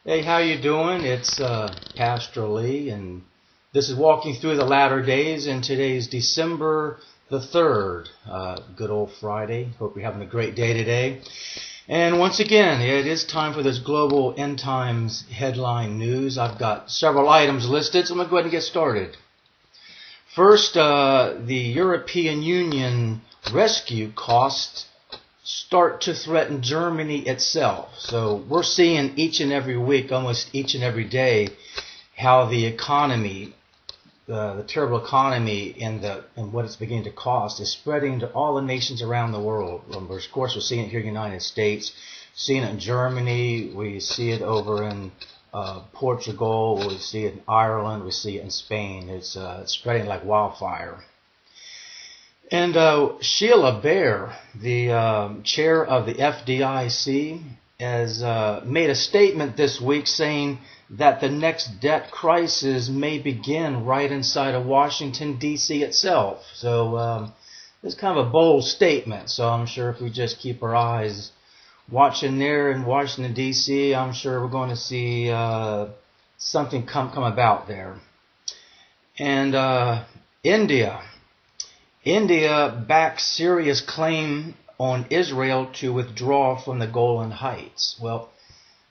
Hey, how you doing? It's Pastor Lee, and this is Walking Through the Latter Days, and today's December the 3rd. Good old Friday. Hope you're having a great day today. And once again, it is time for this global end times headline news. I've got several items listed, so I'm going to go ahead and get started. First, the European Union rescue costs start to threaten Germany itself. So we're seeing each and every week, almost each and every day, how the economy, the terrible economy and what it's beginning to cost is spreading to all the nations around the world. Of course, we're seeing it here in the United States, seeing it in Germany, we see it over in Portugal, we see it in Ireland, we see it in Spain. It's spreading like wildfire. And Sheila Bair, the chair of the FDIC, has made a statement this week saying that the next debt crisis may begin right inside of Washington, D.C. itself. So it's kind of a bold statement. So I'm sure if we just keep our eyes watching there in Washington, D.C., I'm sure we're going to see something come about there. And India backs Syria's claim on Israel to withdraw from the Golan Heights. Well,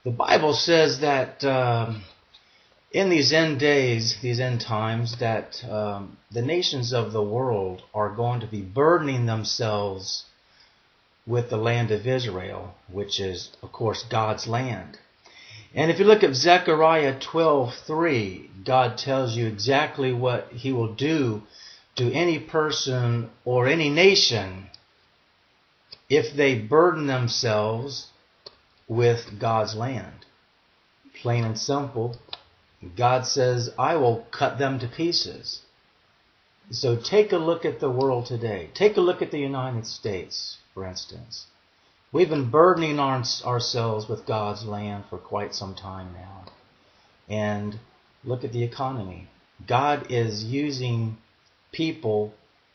the Bible says that in these end days, these end times, that the nations of the world are going to be burdening themselves with the land of Israel, which is, of course, God's land. And if you look at Zechariah 12:3, God tells you exactly what He will do to any person or any nation if they burden themselves with God's land. Plain and simple, God says, I will cut them to pieces. So take a look at the world today. Take a look at the United States, for instance. We've been burdening ourselves with God's land for quite some time now. And look at the economy. God is using people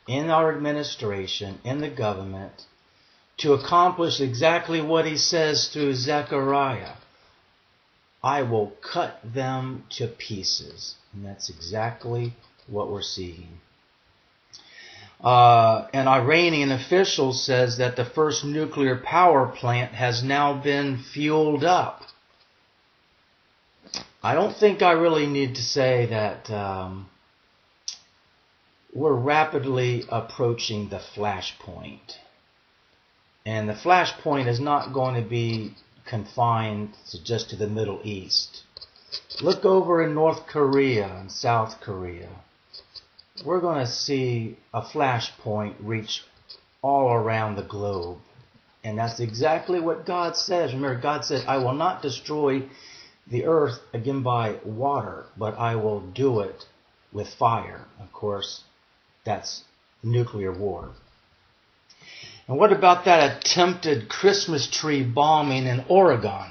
in our administration, in the government, to accomplish exactly what He says through Zechariah. I will cut them to pieces. And that's exactly what we're seeing. An Iranian official says that the first nuclear power plant has now been fueled up. I don't think I really need to say that we're rapidly approaching the flashpoint. And the flashpoint is not going to be confined just to the Middle East. Look over in North Korea and South Korea. We're going to see a flashpoint reach all around the globe. And that's exactly what God says. Remember, God said, I will not destroy the earth again by water, but I will do it with fire. Of course, that's nuclear war. And what about that attempted Christmas tree bombing in Oregon?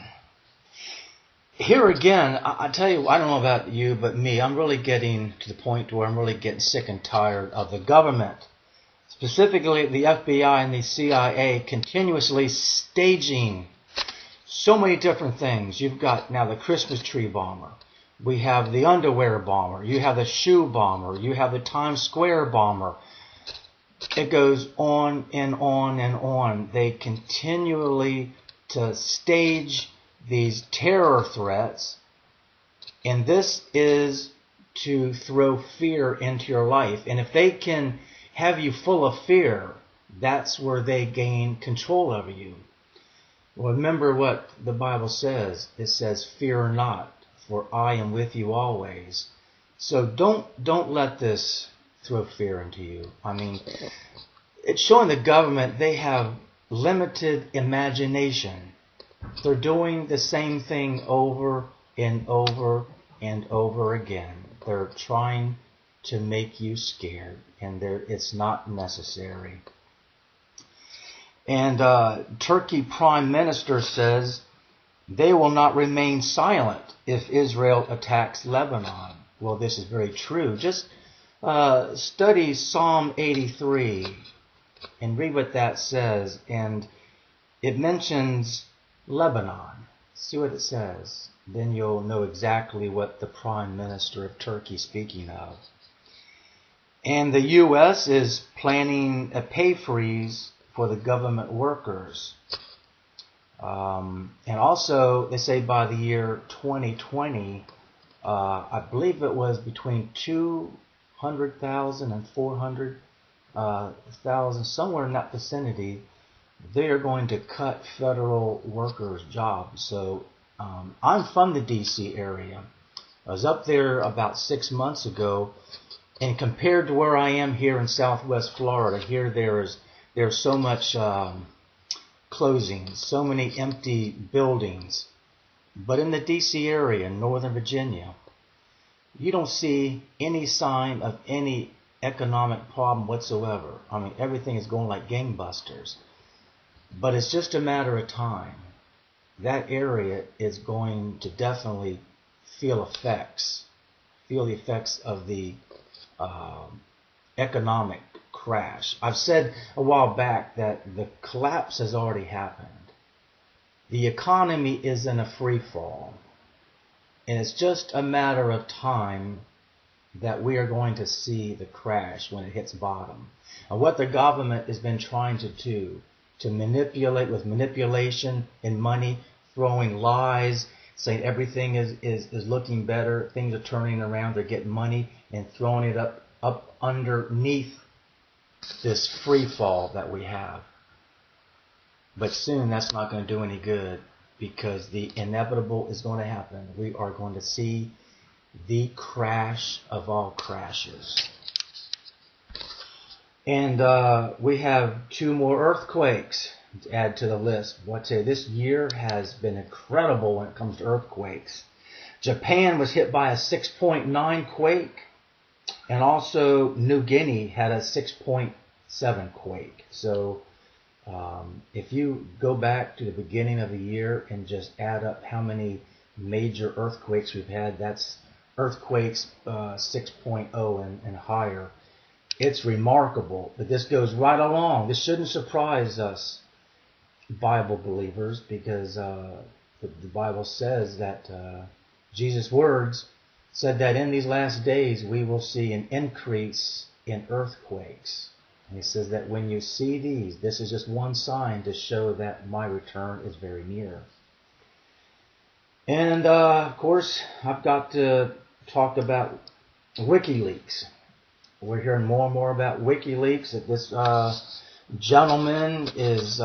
Here again, I tell you, I don't know about you, but me, I'm really getting to the point where I'm really getting sick and tired of the government, specifically the FBI and the CIA, continuously staging so many different things. You've got now the Christmas tree bomber. We have the underwear bomber. You have the shoe bomber. You have the Times Square bomber. It goes on and on and on. They continually to stage these terror threats, and this is to throw fear into your life. And if they can have you full of fear, that's where they gain control over you. Well, remember what the Bible says. It says, fear not, for I am with you always. So don't let this throw fear into you. I mean, it's showing the government they have limited imagination. They're doing the same thing over and over and over again. They're trying to make you scared, and it's not necessary. And Turkey Prime Minister says they will not remain silent if Israel attacks Lebanon. Well, this is very true. Just study Psalm 83 and read what that says. And it mentions Lebanon. See what it says. then you'll know exactly what the Prime Minister of Turkey is speaking of. And the U.S. is planning a pay freeze for the government workers. And also, they say by the year 2020, I believe it was between 200,000 and 400,000, somewhere in that vicinity, they are going to cut federal workers' jobs. So I'm from the D.C. area. I was up there about 6 months ago, and compared to where I am here in Southwest Florida, here there's so much closing, so many empty buildings. But in the D.C. area, in Northern Virginia, you don't see any sign of any economic problem whatsoever. I mean, everything is going like gangbusters. But it's just a matter of time. That area is going to definitely feel the effects of the economic crash. I've said a while back that the collapse has already happened. The economy is in a free fall, and it's just a matter of time that we are going to see the crash when it hits bottom. And what the government has been trying to do, to manipulate with manipulation and money, throwing lies, saying everything is looking better, things are turning around, they're getting money and throwing it up underneath this free fall that we have. But soon that's not going to do any good, because the inevitable is going to happen. We are going to see the crash of all crashes. And we have 2 more earthquakes to add to the list. I'll tell you, this year has been incredible when it comes to earthquakes. Japan was hit by a 6.9 quake, and also New Guinea had a 6.7 quake. So if you go back to the beginning of the year and just add up how many major earthquakes we've had, that's earthquakes 6.0 and higher. It's remarkable. But this goes right along. This shouldn't surprise us Bible believers, because the Bible says that Jesus' words said that in these last days we will see an increase in earthquakes. And he says that when you see these, this is just one sign to show that my return is very near. And of course, I've got to talk about WikiLeaks. We're hearing more and more about WikiLeaks, that this gentleman is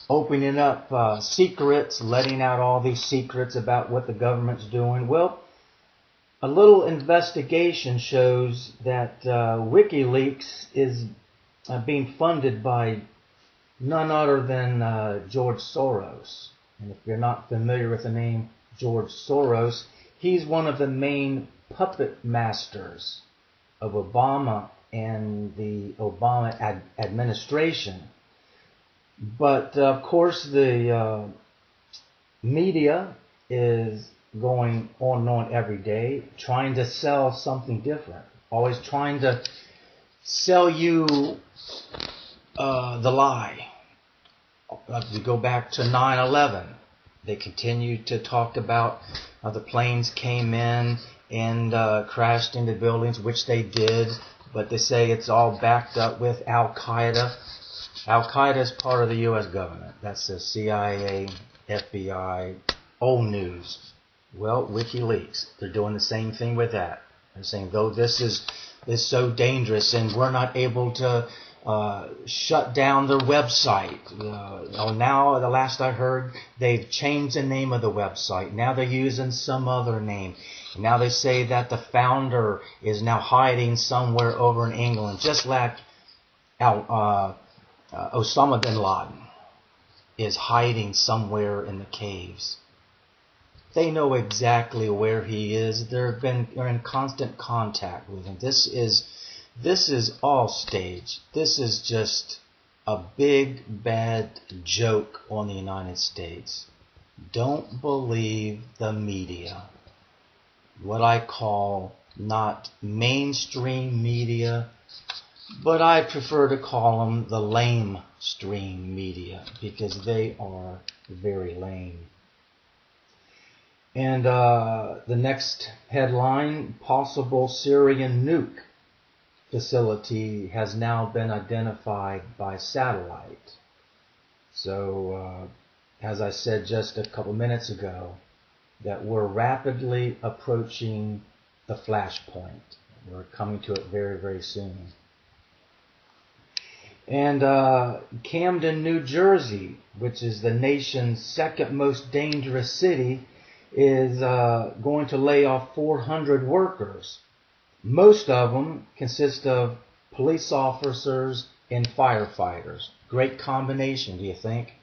opening up secrets, letting out all these secrets about what the government's doing. Well, a little investigation shows that WikiLeaks is being funded by none other than George Soros. And if you're not familiar with the name George Soros, he's one of the main puppet masters of Obama and the Obama administration. But of course the media is going on and on every day, trying to sell something different, always trying to sell you the lie. If you go back to 9/11, they continued to talk about how the planes came in and crashed into buildings, which they did, but they say it's all backed up with Al-Qaeda. Al-Qaeda is part of the U.S. government. That's the CIA, FBI, old news. Well, WikiLeaks, they're doing the same thing with that. They're saying, though this is so dangerous and we're not able to shut down their website. Now, the last I heard, they've changed the name of the website. Now they're using some other name. Now they say that the founder is now hiding somewhere over in England, just like Osama bin Laden is hiding somewhere in the caves. They know exactly where he is. They're in constant contact with him. This is all staged. This is just a big, bad joke on the United States. Don't believe the media. What I call not mainstream media, but I prefer to call them the lame stream media, because they are very lame. And the next headline, possible Syrian nuke facility has now been identified by satellite. So, as I said just a couple minutes ago, that we're rapidly approaching the flashpoint. We're coming to it very, very soon. And Camden, New Jersey, which is the nation's second most dangerous city, is going to lay off 400 workers. Most of them consist of police officers and firefighters. Great combination, do you think?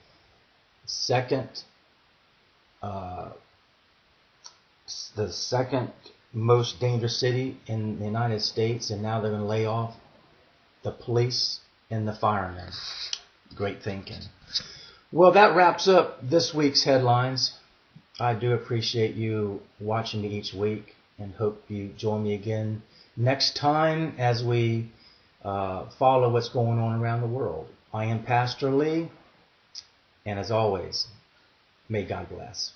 The second most dangerous city in the United States, and now they're going to lay off the police and the firemen. Great thinking. Well, that wraps up this week's headlines. I do appreciate you watching me each week, and hope you join me again next time as we follow what's going on around the world. I am Pastor Lee, and as always, may God bless.